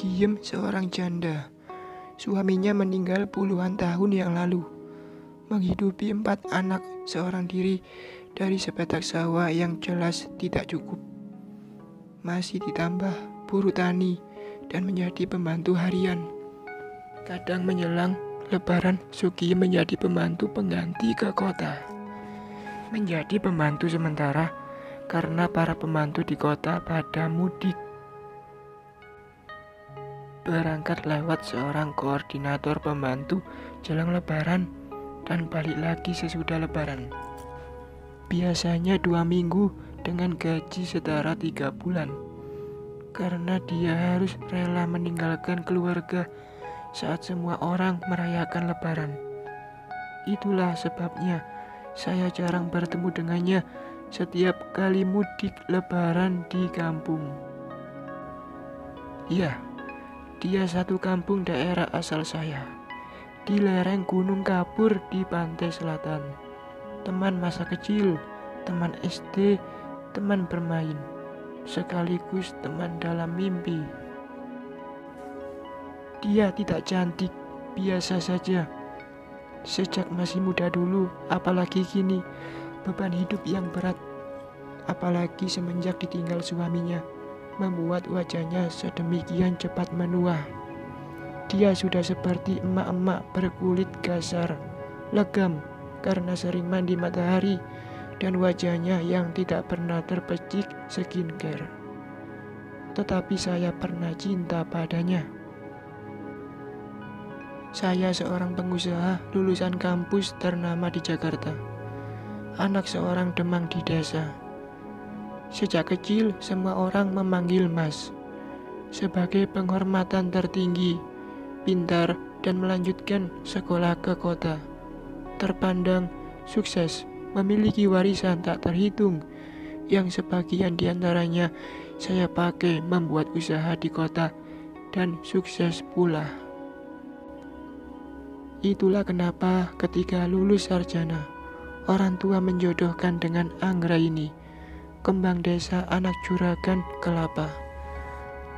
Sugiem seorang janda. Suaminya meninggal puluhan tahun yang lalu, menghidupi 4 anak seorang diri dari sepetak sawah yang jelas tidak cukup. Masih ditambah buruh tani dan menjadi pembantu harian. Kadang menjelang Lebaran, Sugiem menjadi pembantu pengganti ke kota. Menjadi pembantu sementara karena para pembantu di kota pada mudik. Berangkat lewat seorang koordinator pembantu jelang Lebaran dan balik lagi sesudah Lebaran. Biasanya 2 minggu dengan gaji setara 3 bulan. Karena dia harus rela meninggalkan keluarga saat semua orang merayakan Lebaran. Itulah sebabnya saya jarang bertemu dengannya setiap kali mudik Lebaran di kampung. Ya, dia satu kampung daerah asal saya, di lereng Gunung Kapur di pantai selatan. Teman masa kecil, teman SD, teman bermain, sekaligus teman dalam mimpi. Dia tidak cantik, biasa saja. Sejak masih muda dulu, apalagi kini, beban hidup yang berat, apalagi semenjak ditinggal suaminya, membuat wajahnya sedemikian cepat menua. Dia sudah seperti emak-emak berkulit kasar, legam karena sering mandi matahari, dan wajahnya yang tidak pernah terpecik skincare. Tetapi saya pernah cinta padanya. Saya seorang pengusaha lulusan kampus ternama di Jakarta, anak seorang demang di desa. Sejak kecil semua orang memanggil Mas, sebagai penghormatan tertinggi, pintar dan melanjutkan sekolah ke kota. Terpandang sukses, memiliki warisan tak terhitung, yang sebagian diantaranya saya pakai membuat usaha di kota dan sukses pula. Itulah kenapa ketika lulus sarjana, orang tua menjodohkan dengan Anggra ini, kembang desa anak juragan kelapa.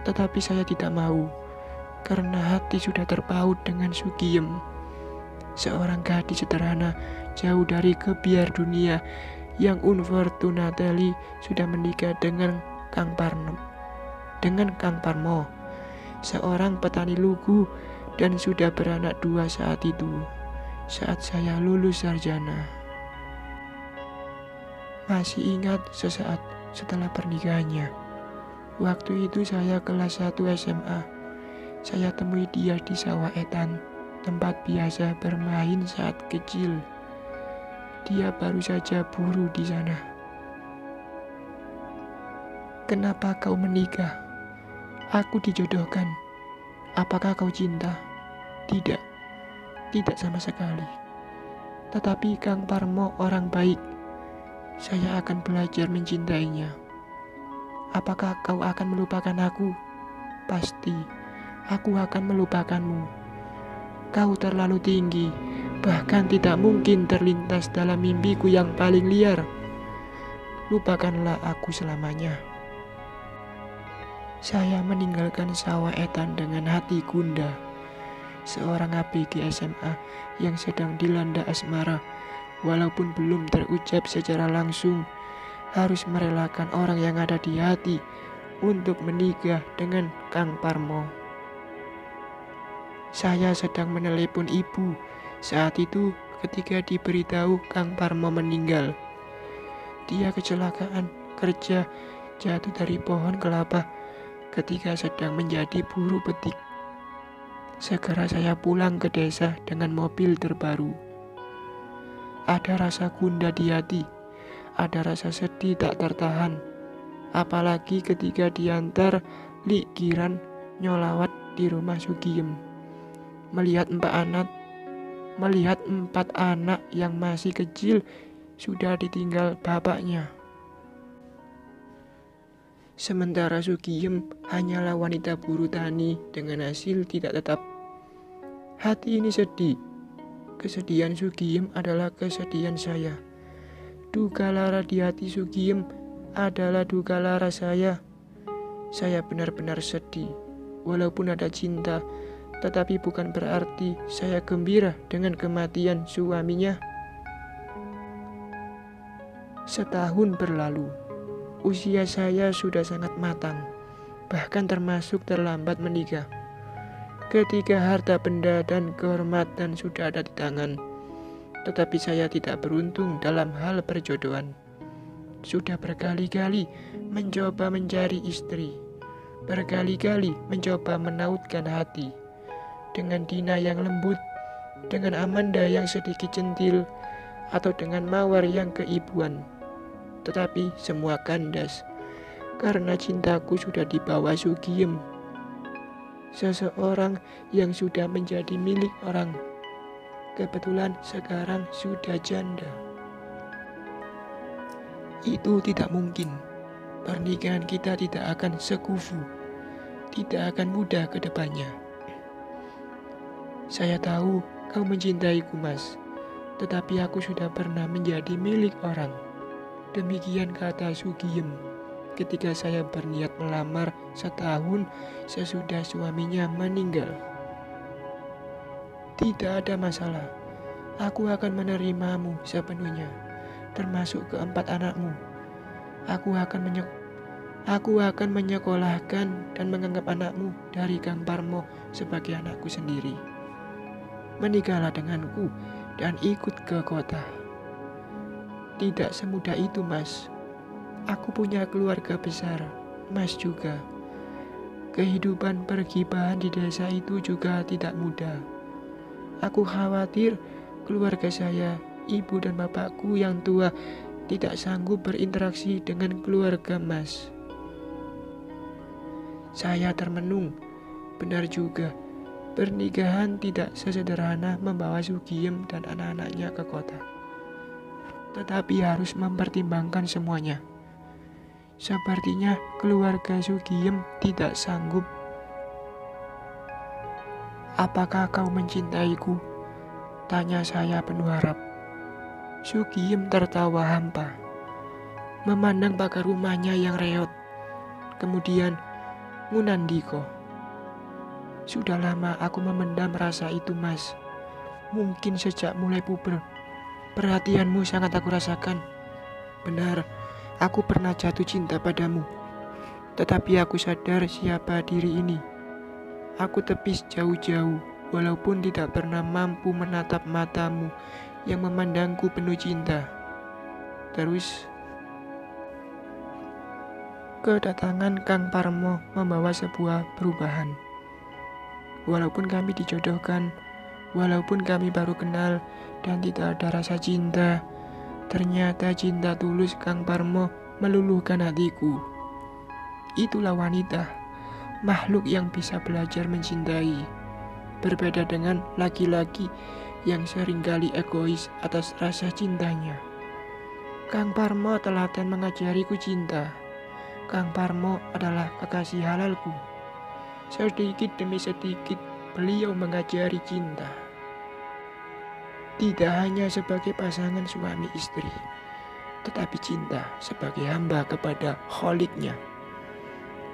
Tetapi saya tidak mau, karena hati sudah terpaut dengan Sugiem, seorang gadis sederhana jauh dari kebiar dunia yang unfortunately sudah menikah dengan Kang Parmo, seorang petani lugu, dan sudah beranak 2 saat itu, saat saya lulus sarjana. Masih ingat sesaat setelah pernikahannya. Waktu itu saya kelas 1 SMA. Saya temui dia di sawah etan, tempat biasa bermain saat kecil. Dia baru saja buruh di sana. Kenapa kau menikah? Aku dijodohkan. Apakah kau cinta? Tidak, tidak sama sekali. Tetapi Kang Parmo orang baik. Saya akan belajar mencintainya. Apakah kau akan melupakan aku? Pasti, aku akan melupakanmu. Kau terlalu tinggi, bahkan tidak mungkin terlintas dalam mimpiku yang paling liar. Lupakanlah aku selamanya. Saya meninggalkan sawah etan dengan hati gundah. Seorang ABG SMA yang sedang dilanda asmara, walaupun belum terucap secara langsung, harus merelakan orang yang ada di hati untuk menikah dengan Kang Parmo. Saya sedang menelepon ibu saat itu ketika diberitahu Kang Parmo meninggal. Dia kecelakaan kerja jatuh dari pohon kelapa ketika sedang menjadi buruh petik. Segera saya pulang ke desa dengan mobil terbaru. Ada rasa gundah di hati, ada rasa sedih tak tertahan. Apalagi ketika diantar Lik Giran nyolawat di rumah Sugiem. Melihat 4 anak yang masih kecil sudah ditinggal bapaknya. Sementara Sugiem hanyalah wanita buruh tani dengan hasil tidak tetap. Hati ini sedih. Kesedihan Sugiem adalah kesedihan saya. Duka lara di hati Sugiem adalah duka lara saya. Saya benar-benar sedih. walaupun ada cinta, tetapi bukan berarti saya gembira dengan kematian suaminya. Setahun berlalu, usia saya sudah sangat matang, bahkan termasuk terlambat menikah. Ketika harta benda dan kehormatan sudah ada di tangan, tetapi saya tidak beruntung dalam hal perjodohan. Sudah berkali-kali mencoba mencari istri, berkali-kali mencoba menautkan hati, dengan Dina yang lembut, dengan Amanda yang sedikit centil, atau dengan Mawar yang keibuan. Tetapi semua kandas, karena cintaku sudah dibawa Sugiem, seseorang yang sudah menjadi milik orang. Kebetulan sekarang sudah janda. Itu tidak mungkin. Pernikahan kita tidak akan sekufu, tidak akan mudah ke depannya. Saya tahu kau mencintaiku, Mas, tetapi aku sudah pernah menjadi milik orang. Demikian kata Sugiem ketika saya berniat melamar setahun sesudah suaminya meninggal. Tidak ada masalah, aku akan menerimamu sepenuhnya, termasuk keempat anakmu. Aku akan menyekolahkan dan menganggap anakmu dari Kang Parmo sebagai anakku sendiri. Menikahlah denganku dan ikut ke kota. Tidak semudah itu, Mas. Aku punya keluarga besar, Mas juga. Kehidupan pergibahan di desa itu juga tidak mudah. Aku khawatir keluarga saya, ibu dan bapakku yang tua, tidak sanggup berinteraksi dengan keluarga Mas. Saya termenung. Benar juga, pernikahan tidak sesederhana membawa Sugiem dan anak-anaknya ke kota. Tetapi harus mempertimbangkan semuanya. Sepertinya keluarga Sugiem tidak sanggup. Apakah kau mencintaiku? Tanya saya penuh harap. Sugiem tertawa hampa, memandang pagar rumahnya yang reot. Kemudian, Munandiko. Sudah lama aku memendam rasa itu, Mas. Mungkin sejak mulai puber. Perhatianmu sangat aku rasakan. Benar, aku pernah jatuh cinta padamu. Tetapi aku sadar siapa diri ini. Aku tepis jauh-jauh, walaupun tidak pernah mampu menatap matamu yang memandangku penuh cinta. Terus, kedatangan Kang Parmo membawa sebuah perubahan. Walaupun kami dijodohkan, walaupun kami baru kenal dan tidak ada rasa cinta, ternyata cinta tulus Kang Parmo meluluhkan hatiku. Itulah wanita, makhluk yang bisa belajar mencintai. Berbeda dengan laki-laki yang seringkali egois atas rasa cintanya. Kang Parmo telaten mengajariku cinta. Kang Parmo adalah kekasih halalku. Sedikit demi sedikit beliau mengajari cinta. Tidak hanya sebagai pasangan suami istri, tetapi cinta sebagai hamba kepada Kholiknya.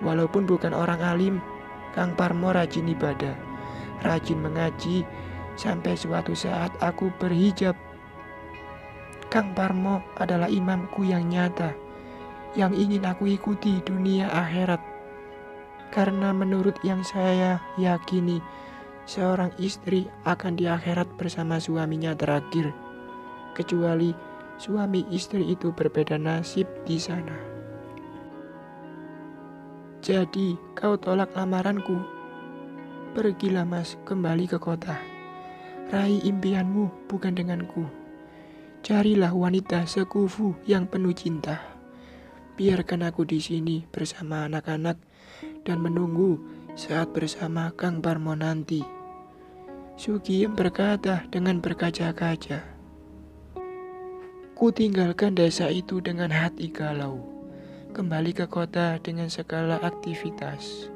Walaupun bukan orang alim, Kang Parmo rajin ibadah, rajin mengaji, sampai suatu saat aku berhijab. Kang Parmo adalah imamku yang nyata, yang ingin aku ikuti dunia akhirat. Karena menurut yang saya yakini, seorang istri akan di akhirat bersama suaminya terakhir, kecuali suami istri itu berbeda nasib di sana. Jadi, kau tolak lamaranku? Pergilah, Mas, kembali ke kota. Raih impianmu bukan denganku. Carilah wanita sekufu yang penuh cinta. Biarkan aku di sini bersama anak-anak dan menunggu saat bersama Kang Parmo nanti. Sugiem berkata dengan berkaca-kaca. Ku tinggalkan desa itu dengan hati galau. Kembali ke kota dengan segala aktivitas.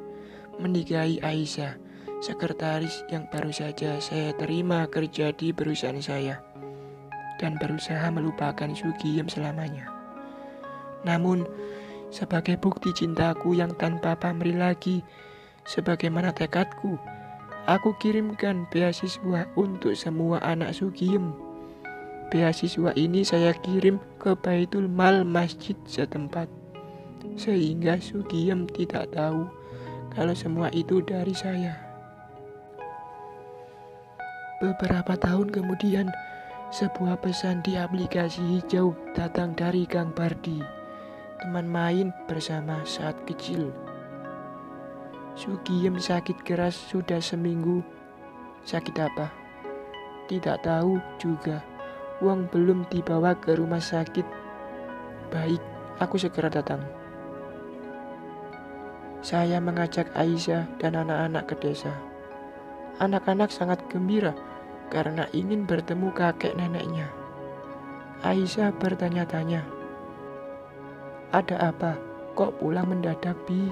Menikahi Aisyah, sekretaris yang baru saja saya terima kerja di perusahaan saya. Dan berusaha melupakan Sugiem selamanya. Namun, sebagai bukti cintaku yang tanpa pamrih lagi, Sebagaimana tekadku, aku kirimkan beasiswa untuk semua anak Sugiem. Beasiswa ini saya kirim ke Baitul Mal masjid setempat, sehingga Sugiem tidak tahu kalau semua itu dari saya. Beberapa tahun kemudian, sebuah pesan di aplikasi hijau datang dari Kang Bardi, teman main bersama saat kecil. Sugiem sakit keras sudah seminggu. Sakit apa? Tidak tahu juga. Uang belum dibawa ke rumah sakit. Baik, aku segera datang. Saya mengajak Aisyah dan anak-anak ke desa. Anak-anak sangat gembira karena ingin bertemu kakek neneknya. Aisyah bertanya-tanya, "Ada apa? Kok pulang mendadak, Bi?"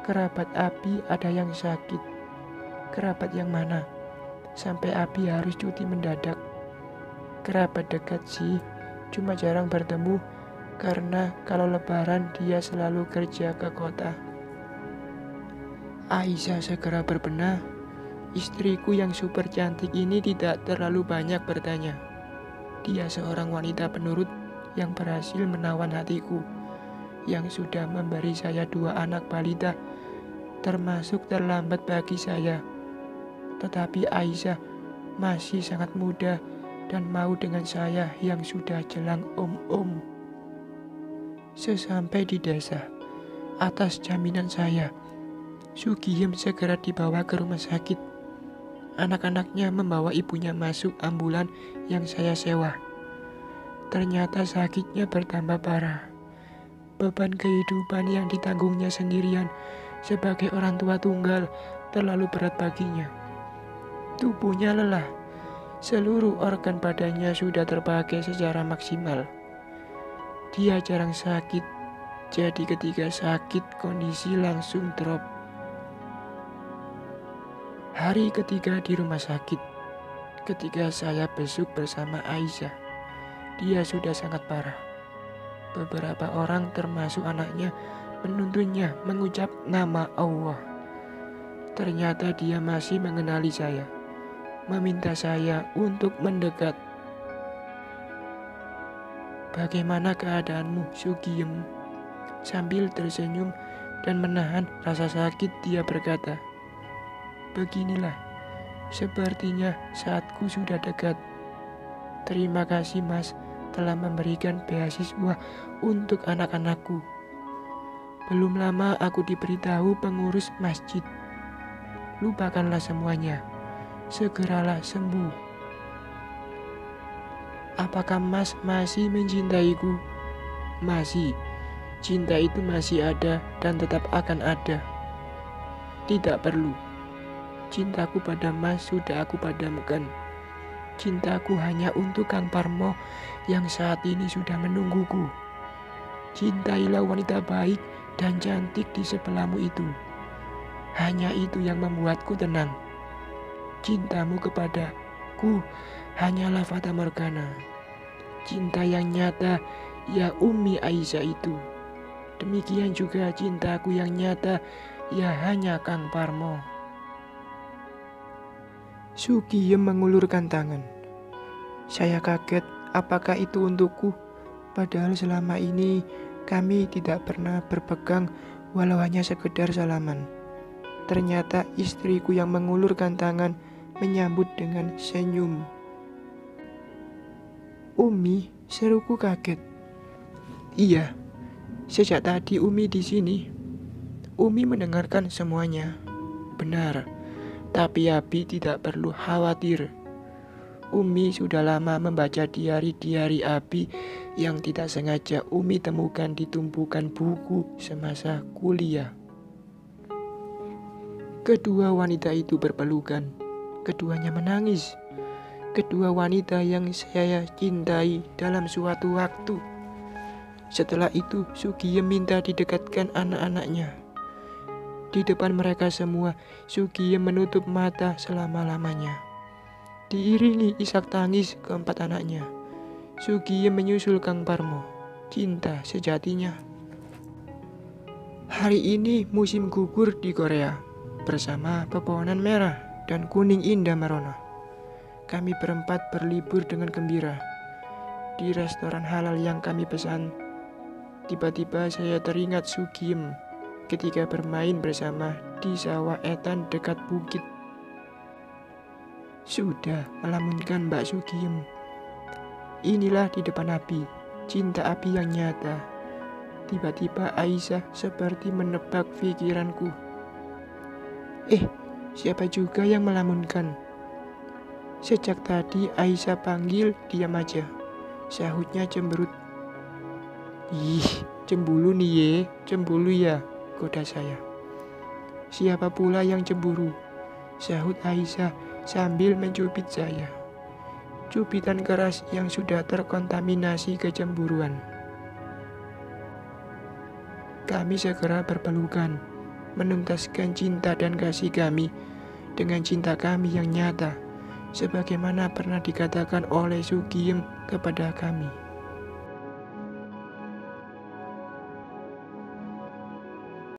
"Kerabat Abi ada yang sakit." "Kerabat yang mana? Sampai Abi harus cuti mendadak." "Kerabat dekat sih, cuma jarang bertemu karena kalau lebaran dia selalu kerja ke kota." Aisyah segera berbenah. Istriku yang super cantik ini tidak terlalu banyak bertanya. Dia seorang wanita penurut yang berhasil menawan hatiku, yang sudah memberi saya 2 anak balita, termasuk terlambat bagi saya. Tetapi Aisyah masih sangat muda dan mau dengan saya yang sudah jelang om-om. Sesampai di desa, atas jaminan saya, Sugiem segera dibawa ke rumah sakit. Anak-anaknya membawa ibunya masuk ambulan yang saya sewa. Ternyata sakitnya bertambah parah. Beban kehidupan yang ditanggungnya sendirian sebagai orang tua tunggal terlalu berat baginya. Tubuhnya lelah. Seluruh organ badannya sudah terpakai secara maksimal. Dia jarang sakit, jadi ketika sakit kondisi langsung drop. Hari ketiga di rumah sakit, ketika saya besuk bersama Aisyah, dia sudah sangat parah. Beberapa orang termasuk anaknya menuntunnya mengucap nama Allah. Ternyata dia masih mengenali saya, meminta saya untuk mendekat. "Bagaimana keadaanmu, Sugiem?" Sambil tersenyum dan menahan rasa sakit, dia berkata, "Beginilah, sepertinya saatku sudah dekat. Terima kasih Mas telah memberikan beasiswa untuk anak-anakku. Belum lama aku diberitahu pengurus masjid. Lupakanlah semuanya, segeralah sembuh." "Apakah Mas masih mencintaiku?" "Masih, cinta itu masih ada dan tetap akan ada. Tidak perlu. Cintaku pada Mas sudah aku padamkan. Cintaku hanya untuk Kang Parmo yang saat ini sudah menungguku. Cintailah wanita baik dan cantik di sebelahmu itu. Hanya itu yang membuatku tenang. Cintamu kepadaku hanyalah fata morgana. Cinta yang nyata ya Umi Aisyah itu. Demikian juga cintaku yang nyata ya hanya Kang Parmo." Sugiem mengulurkan tangan. Saya kaget, apakah itu untukku? Padahal selama ini kami tidak pernah berpegang walau hanya sekedar salaman. Ternyata istriku yang mengulurkan tangan menyambut dengan senyum. "Umi," seruku kaget. "Iya, sejak tadi Umi di sini." Umi mendengarkan semuanya. "Benar. Tapi Abi tidak perlu khawatir. Umi sudah lama membaca diari-diari Abi yang tidak sengaja Umi temukan di tumpukan buku semasa kuliah." Kedua wanita itu berpelukan. Keduanya menangis. Kedua wanita yang saya cintai dalam suatu waktu. Setelah itu Sugiem minta didekatkan anak-anaknya. Di depan mereka semua, Sugiem menutup mata selama-lamanya. Diiringi isak tangis keempat anaknya, Sugiem menyusul Kang Parmo, cinta sejatinya. Hari ini musim gugur di Korea bersama pepohonan merah dan kuning indah merona. Kami berempat berlibur dengan gembira di restoran halal yang kami pesan. Tiba-tiba saya teringat Sugiem ketika bermain bersama di sawah etan dekat bukit. Sudah melamunkan Mbak Sugiem. Inilah di depan api, cinta api yang nyata. Tiba-tiba Aisyah seperti menebak pikiranku. Siapa juga yang melamunkan? Sejak tadi Aisyah panggil diam aja. Sahutnya cemberut. Ih, cemburu nih ye, cemburu ya, goda saya. Siapa pula yang cemburu? Sahut Aisyah sambil mencubit saya. Cubitan keras yang sudah terkontaminasi kecemburuan. Kami segera berpelukan, menuntaskan cinta dan kasih kami dengan cinta kami yang nyata, sebagaimana pernah dikatakan oleh Sugiem kepada kami.